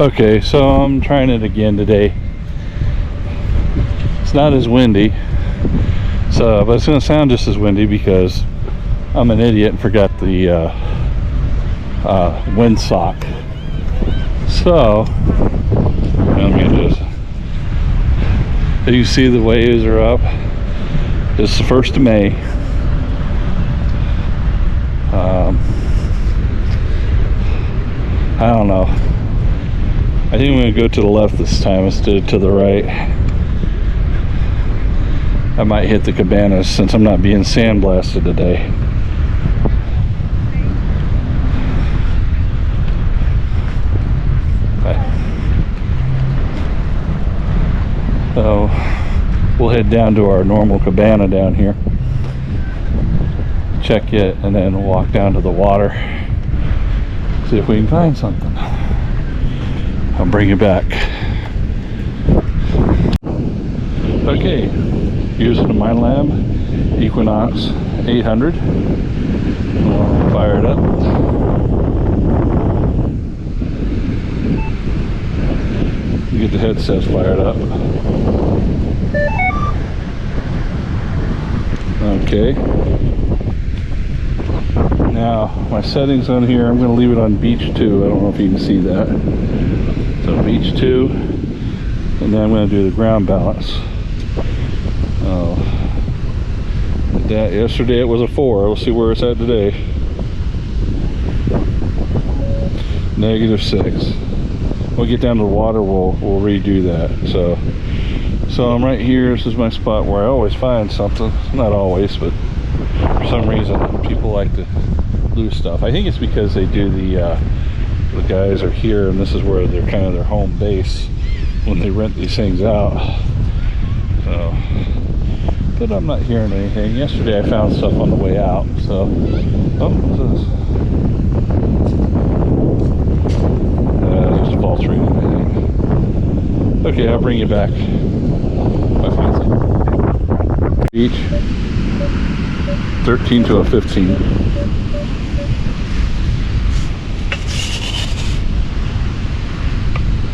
Okay, so I'm trying it again today. It's not as windy, so but it's going to sound just as windy because I'm an idiot and forgot the windsock. So let me just, you see the waves are up. It's the 1st of May. I don't know. I think I'm going to go to the left this time instead of to the right. I might hit the cabanas since I'm not being sandblasted today. So we'll head down to our normal cabana down here, check it, and then we'll walk down to the water, see if we can find something. I'll bring you back. Okay, using the Minelab Equinox 800. We'll fire it up. Get the headsets fired up. Okay. Now my settings on here, I'm going to leave it on beach 2. I don't know if you can see that. So beach 2, and then I'm going to do the ground balance. That yesterday it was a 4. We'll see where it's at today. -6. When we get down to the water, we'll redo that. So I'm right here. This is my spot where I always find something. Not always, but for some reason people like to lose stuff. I think it's because they do the guys are here, and this is where they're kind of their home base when they rent these things out. So, but I'm not hearing anything. Yesterday I found stuff on the way out. So, oh, what's this? Just a false reading, I think. Okay, I'll bring you back. Beach 13 to a 15.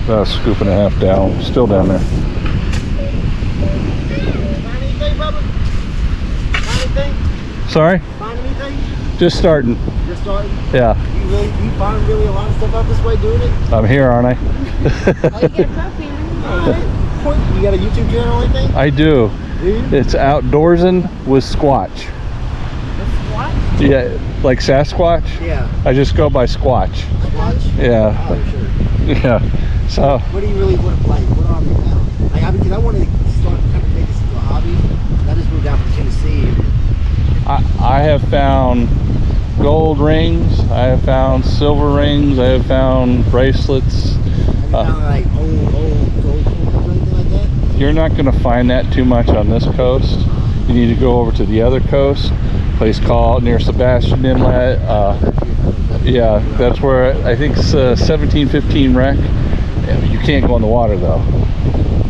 About a scoop and a half down, still down there. Find anything, brother? Find anything? Sorry? Find anything? Just starting. Just starting? Yeah. You find really a lot of stuff out this way doing it? I'm here, aren't I? Oh, you get a trophy, man. Alright. You got a YouTube channel or anything? I do. Do you? It's Outdoorsing with Squatch. What? Yeah, like Sasquatch? Yeah. I just go by Squatch. Watch? Yeah. Oh, sure. Yeah. So What do you really want to play? What are you now? Like, because I want to start kind of make this into a hobby. I just moved down from Tennessee. I have found gold rings, I have found silver rings, I have found bracelets. Have you found like old gold coins or anything like that? You're not going to find that too much on this coast. You need to go over to the other coast, place called near Sebastian Inlet. Yeah, that's where I think it's 1715 wreck. You can't go in the water though.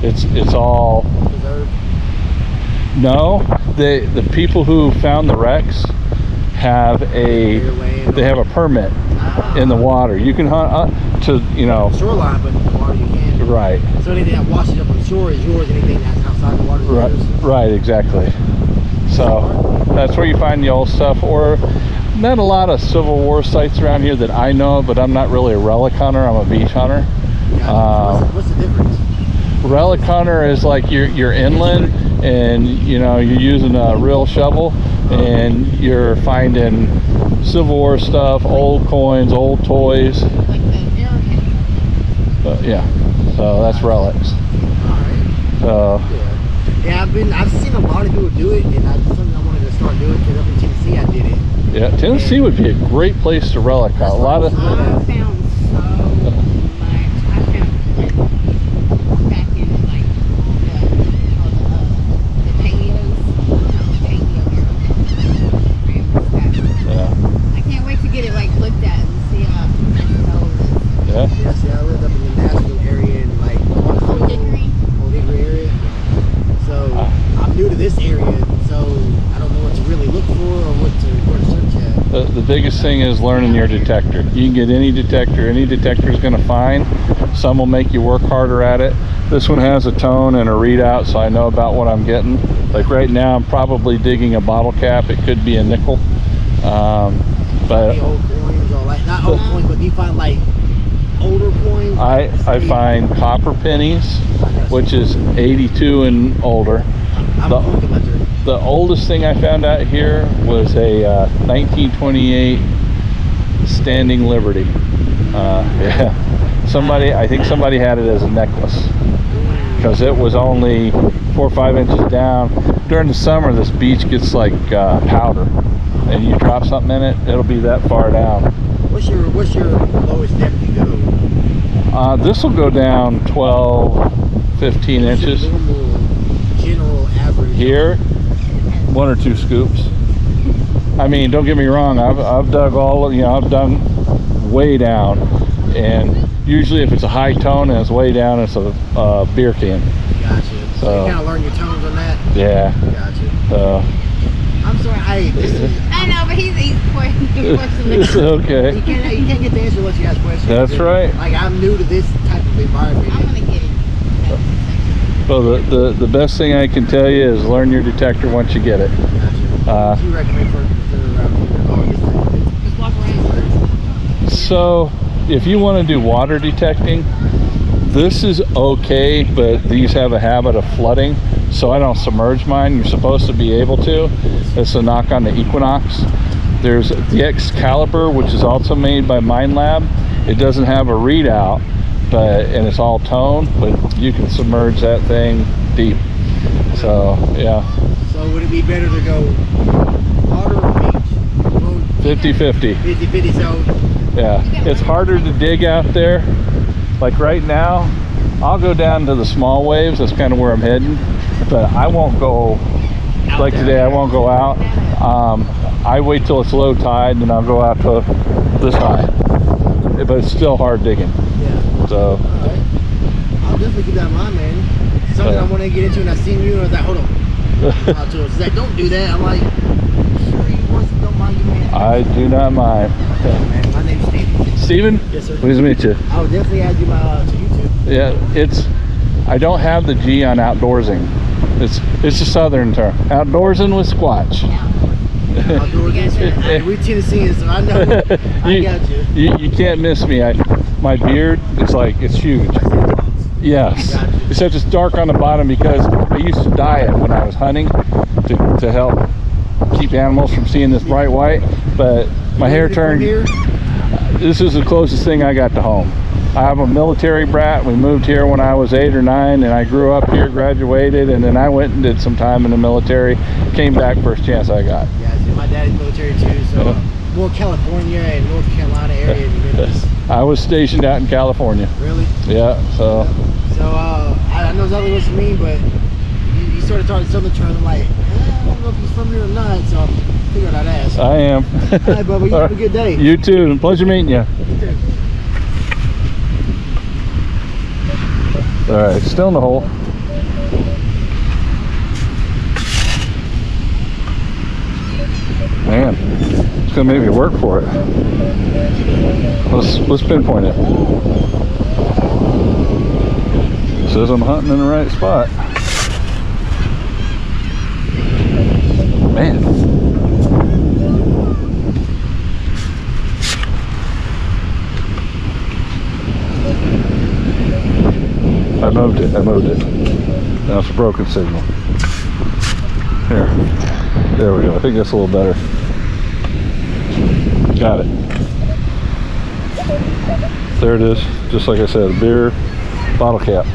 It's all Preserved? no. The people who found the wrecks have a permit in the water. You can hunt up to Shoreline, but in the water you can't. right. So anything that washes up on the shore is yours. Anything that's outside the water is yours. Right, exactly. So that's where you find the old stuff, or not a lot of Civil War sites around here that I know of, but I'm not really a relic hunter. I'm a beach hunter. What's the difference? Relic hunter is like you're inland and you're using a real shovel and you're finding Civil War stuff, old coins, old toys. Like the arrowhead. But yeah, so that's relics. Alright. Yeah, I've seen a lot of people do it, and that's something I wanted to start doing because up in Tennessee I did it. Yeah, Tennessee would be a great place to relic hunt. A lot of I found so much. I found back in like the paleos. yeah. I can't wait to get it like looked at and see how old it is. Yeah. Yeah, see, I lived up in the Nashville area and like Old Hickory. Old Hickory area. So I'm new to this area, so I don't know what to really look for or where to search at. The biggest thing is learning your detector. You can get any detector is going to find. Some will make you work harder at it. This one has a tone and a readout, so I know about what I'm getting. Like right now I'm probably digging a bottle cap. It could be a nickel, but Any old coins or like not old coins, but do you find like older coins? I find copper pennies, which is 82 and older. I'm a coin collector. The oldest thing I found out here was a 1928 Standing Liberty. Yeah, I think somebody had it as a necklace because it was only 4 or 5 inches down. During the summer, this beach gets like powder, and you drop something in it, it'll be that far down. What's your lowest depth you go? This will go down 12, 15 inches. Normal, general average. Here, 1 or 2 scoops. I mean, don't get me wrong. I've dug I've dug way down, and usually if it's a high tone and it's way down, it's a beer can. Gotcha. So you kind of learn your tones on that. Yeah. Gotcha. I'm sorry. I know, but he's questioning. It's okay. You can't get the answer unless you ask questions. That's right. Like I'm new to this type of environment. I'm gonna get it. Well, the best thing I can tell you is learn your detector once you get it. Gotcha. What do you recommend for around here? Oh, this thing. Just walk around. So, if you want to do water detecting, this is okay, but these have a habit of flooding, so I don't submerge mine. You're supposed to be able to. It's a knock on the Equinox. There's the Excalibur, which is also made by Minelab. It doesn't have a readout, and it's all tone, but you can submerge that thing deep. So yeah. So would it be better to go water or beach? 50-50. 50-50. So Yeah, it's harder to dig out there. Like right now, I'll go down to the small waves. That's kind of where I'm heading, but I won't go like today. I won't go out. I wait till it's low tide, and then I'll go out to this high. But it's still hard digging. yeah. So All right. I'll definitely keep that in mind, man. Something I want to get into, and I seen you, and I was like, hold on. So it's like, don't do that. I'm like, sure you want to, don't mind you, man. I do not mind. Man, my name's Steve. Steven? Yes, sir. Pleased to meet you. I would definitely add you to YouTube. Yeah, I don't have the G on outdoorsing. It's a southern term. Outdoorsing with Squatch. Outdoor games. We Tennesseans, so I know. I got you. You can't miss me. My beard, it's huge. Yes. Gotcha. Except it's dark on the bottom because I used to dye it when I was hunting to help keep animals from seeing this bright white. But my hair turned. This is the closest thing I got to home. I have a military brat. We moved here when I was 8 or 9, and I grew up here, graduated, and then I went and did some time in the military. Came back first chance I got. Yeah, my daddy's military too, so more California and North Carolina area in the Midwest. I was stationed out in California. Really? Yeah, so. So I know exactly what you mean, but you started talking Southern terms. I'm like, I don't know if he's from here or not, so I figured I'd ask. I am. All right, Bubba, you have a good day. You too. Pleasure meeting you. You too. All right, still in the hole. Man, it's gonna make me work for it. Let's pinpoint it. Says I'm hunting in the right spot. Man. I moved it. Now it's a broken signal. There we go. I think that's a little better. Got it. There it is. Just like I said, a beer bottle cap.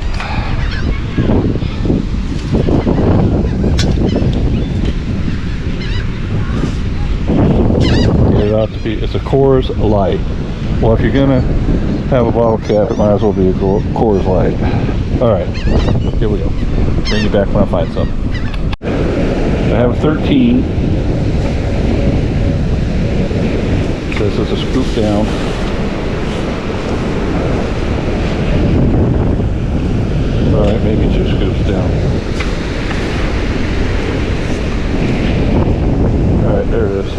It's a Coors Light. Well, if you're gonna have a bottle cap, it might as well be a Coors Light. All right, here we go. Bring you back when I find something. I have a 13. This is a scoop down. All right, maybe 2 scoops down. All right, there it is.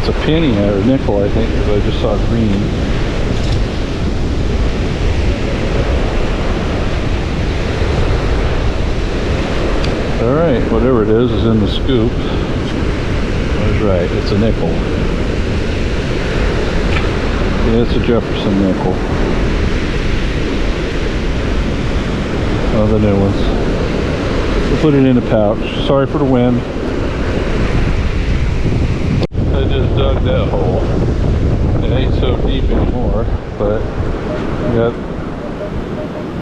It's a penny or a nickel, I think, because I just saw green. Alright, whatever it is in the scoop. I was right, it's a nickel. Yeah, it's a Jefferson nickel. Oh, the new ones. We'll put it in a pouch. Sorry for the wind. I just dug that hole. It ain't so deep anymore, but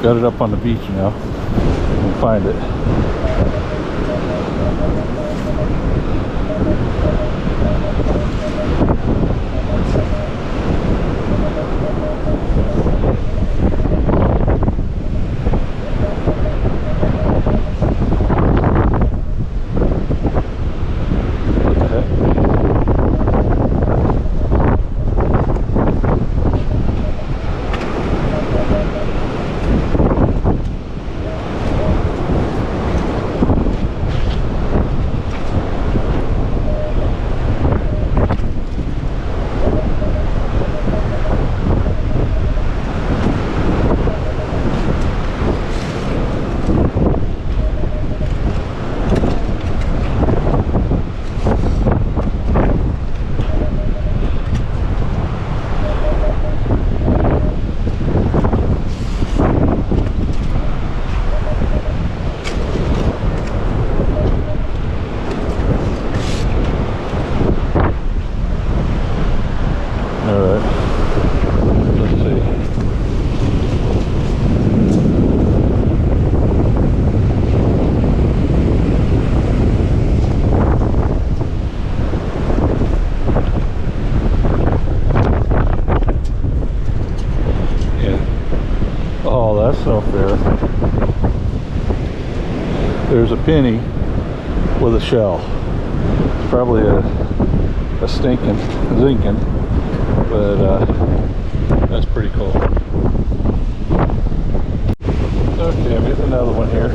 got it up on the beach now. We'll find it. There's a penny with a shell. It's probably a stinking zinkin, but that's pretty cool. Okay, I'm getting another one here.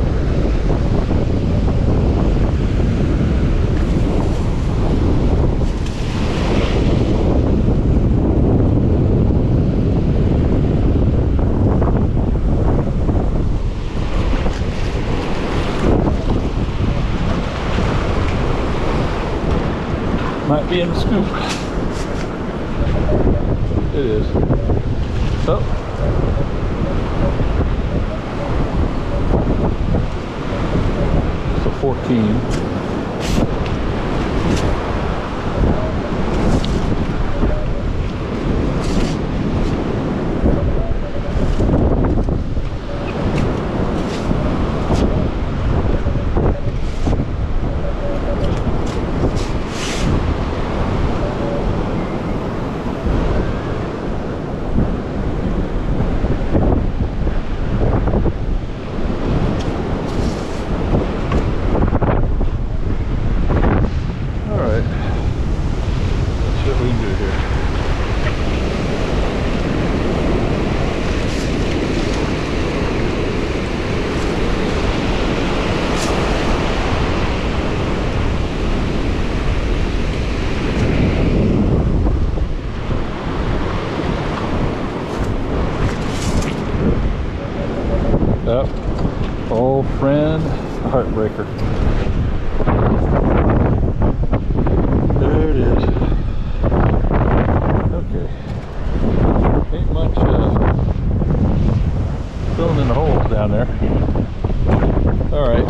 Might be in the scoop. It is. Oh. It's a 14. Yep. Old friend, heartbreaker. There it is. Okay. Ain't much filling in the holes down there. Alright.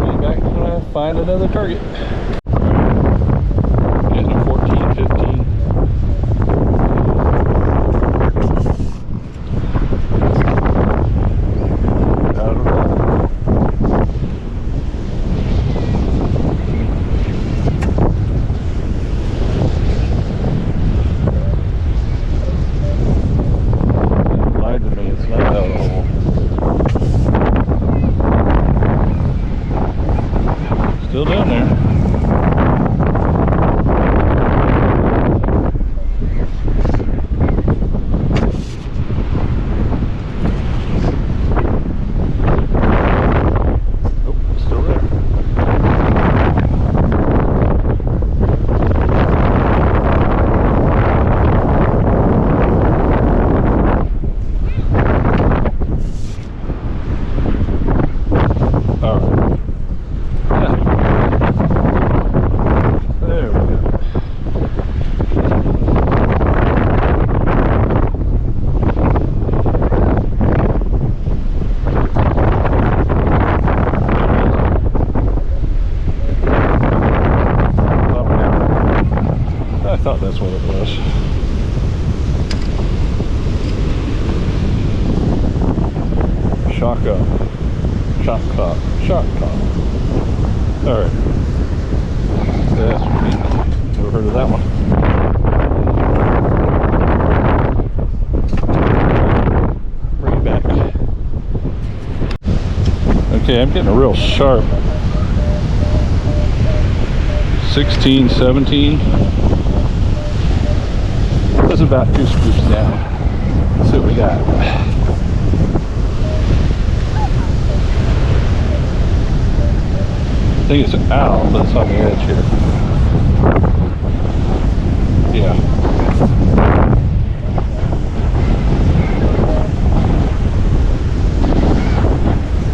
Be back when I find another target. Getting a 14, 15. Still down there. what it was. Shock up. Shock top. Shock top. Alright. That's neat. Never heard of that one. Bring it back. Okay, I'm getting a real sharp 16, 17. That's about 2 scoops down. Let's see what we got. I think it's an owl, but it's on the edge here. Yeah.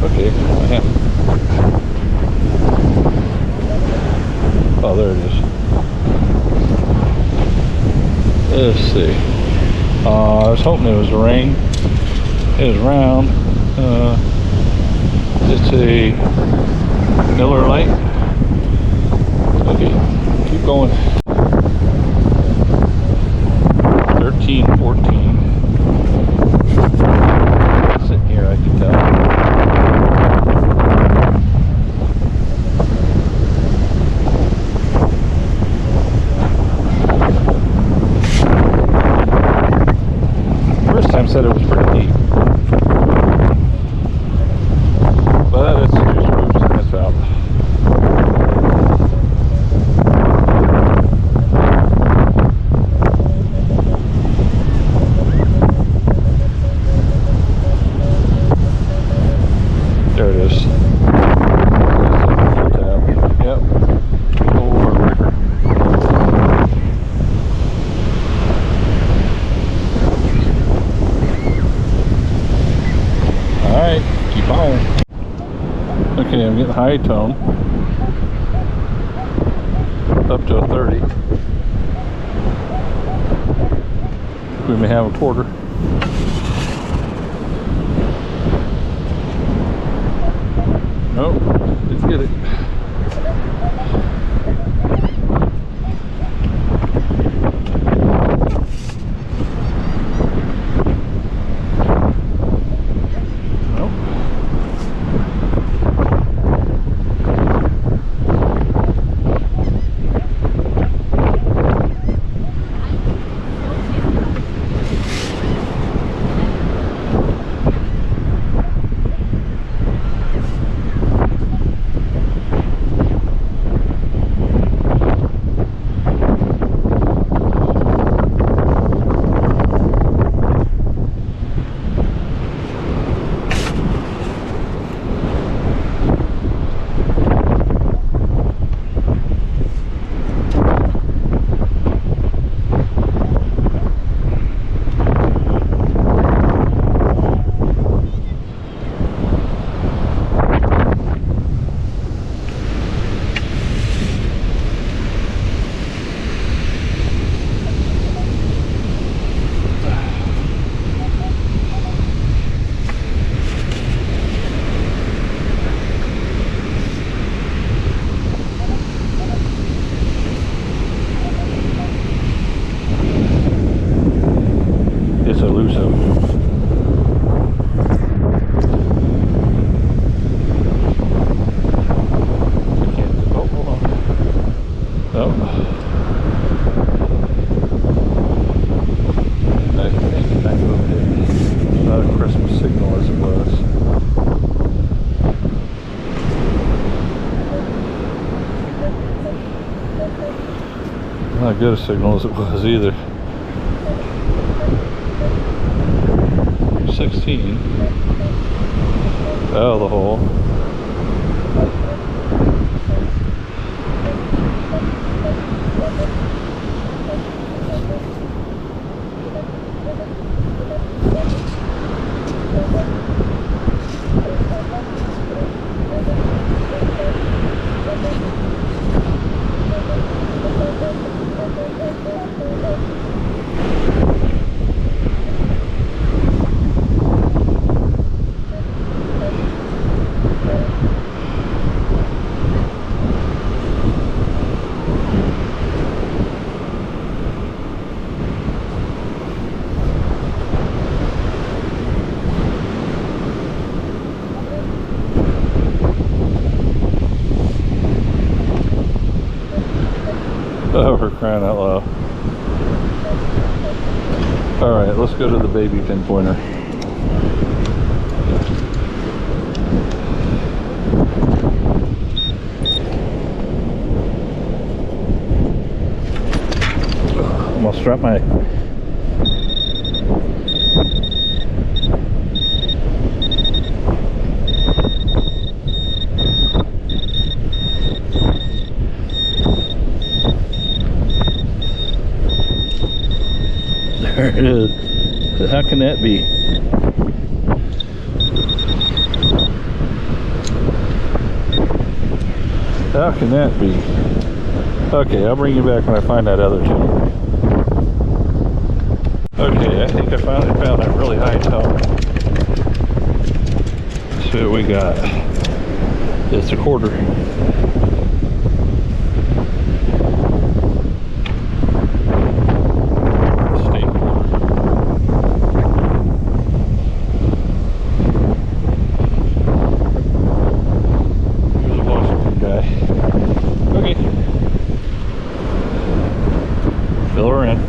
Okay, yeah. Oh, there it is. Let's see. I was hoping it was a ring. It is round. It's a Miller Lite. Okay, keep going. 13, 14. Sitting here, I can tell. First time said it was pretty deep. But it's 2 scoops and it's out. There it is. Yep. Over river. Alright, keep on. Okay, I'm getting high tone. Up to a 30. We may have a quarter. Nope, let's get it. Not good a signal as it was either. 16 out of the hole. crying out loud. Alright, let's go to the baby pinpointer. I'm gonna strap my there it is. How can that be? How can that be? Okay, I'll bring you back when I find that other tone. Okay, I think I finally found that really high tone. Let's see what we got. It's a quarter. State quarter. Here's a Washington guy. Okay. Fill her in.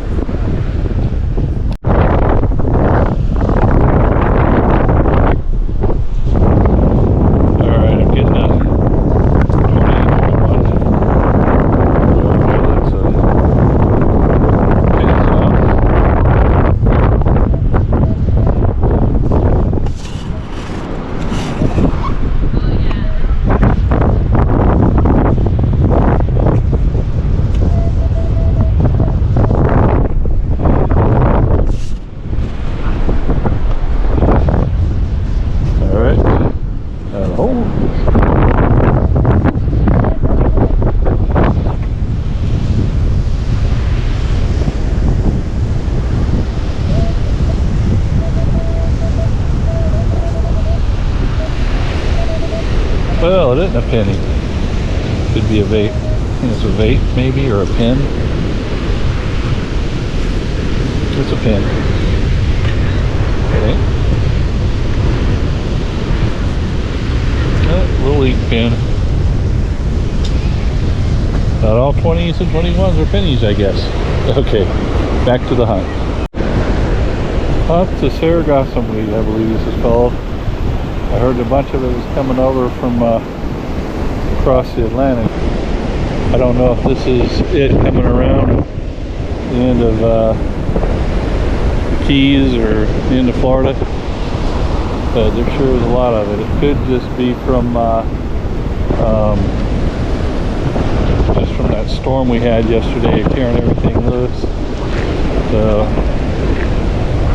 Well, it isn't a penny. Could be a vape. I think it's a vape, maybe, or a pen. It's a pen. Okay. Little ink pen. Not all 20s and 21s are pennies, I guess. Okay, back to the hunt. Hunt the Sargassum weed, I believe this is called. I heard a bunch of it was coming over from across the Atlantic. I don't know if this is it coming around the end of the Keys or the end of Florida, but there sure is a lot of it. It could just be from that storm we had yesterday, tearing everything loose. So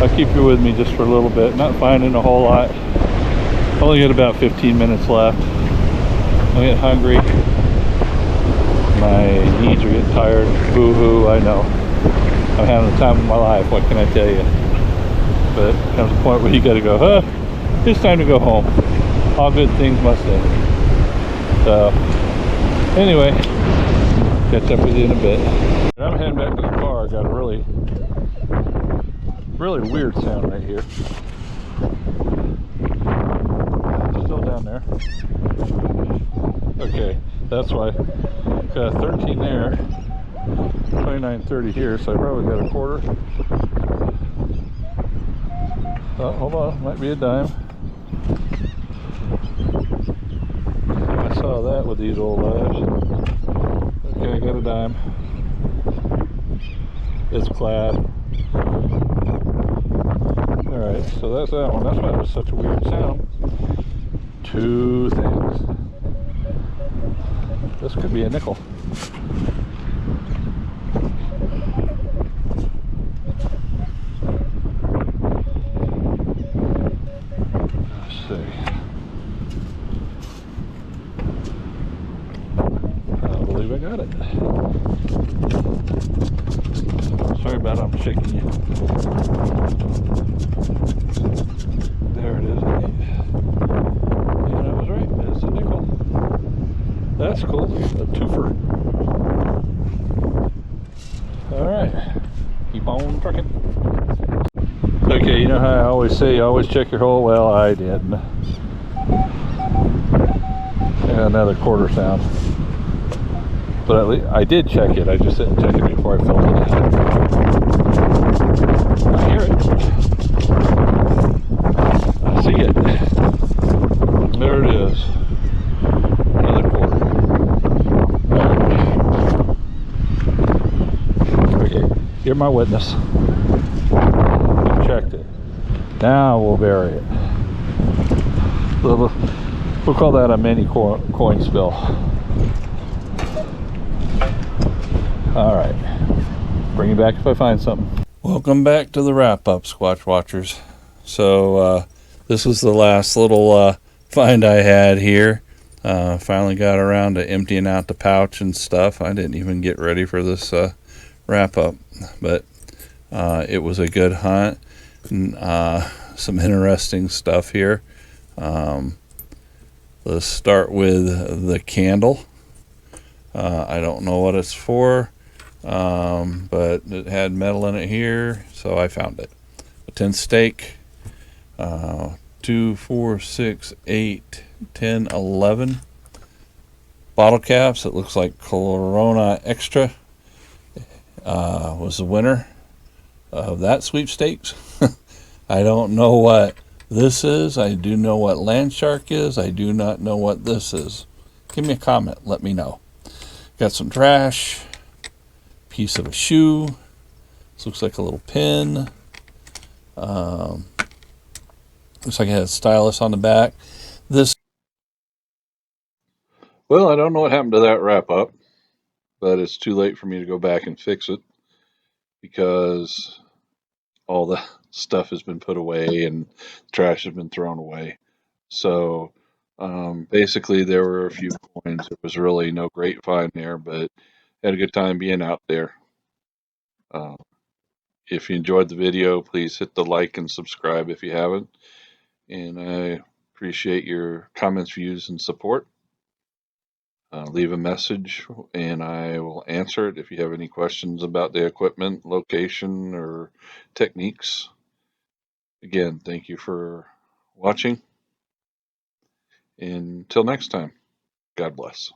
I'll keep you with me just for a little bit. Not finding a whole lot. Only got about 15 minutes left. I get hungry. My knees are getting tired. Boo-hoo, I know. I'm having the time of my life, what can I tell you? But there comes a point where you gotta go, it's time to go home. All good things must end. So, anyway, catch up with you in a bit. I'm heading back to the car. I got a really weird sound right here. Still down there. Okay, that's why. Got 13 there, 29.30 here, so I probably got a quarter. Oh, hold on, might be a dime. I saw that with these old lads. Okay, I got a dime. It's clad. Alright, so that's that one. That's why it was such a weird sound. Two things. This could be a nickel. Let's see. I believe I got it. Sorry about it, I'm shaking you. There it is. And I was right, it's a nickel. That's cool, a twofer. Alright, keep on trucking. Okay, you know how I always say, you always check your hole? Well, I didn't. And another quarter sound. But at least I did check it. I just didn't check it before I filled it in. I hear it. I see it. There it is. Another quarter. Okay, you're my witness. You checked it. Now we'll bury it. We'll call that a mini coin spill. All right, bring it back if I find something. Welcome back to the wrap up, Squatch Watchers. So this was the last little find I had here. Finally got around to emptying out the pouch and stuff. I didn't even get ready for this wrap up, but it was a good hunt. And, some interesting stuff here. Let's start with the candle. I don't know what it's for, but it had metal in it here, so I found it. A tin steak, 2, 4, 6, 8, 10, 11 bottle caps. It looks like Corona Extra was the winner of that sweepstakes. I don't know what this is. I do know what Land Shark is. I do not know what this is. Give me a comment. Let me know. Got some trash. Piece of a shoe. This looks like a little pin. Looks like it has a stylus on the back. This. Well, I don't know what happened to that wrap up, but it's too late for me to go back and fix it because all the stuff has been put away and trash has been thrown away. So basically, there were a few coins. It was really no great find there, but had a good time being out there. If you enjoyed the video, please hit the like and subscribe if you haven't. And I appreciate your comments, views, and support. Leave a message and I will answer it if you have any questions about the equipment, location, or techniques. Again, thank you for watching. Until next time, God bless.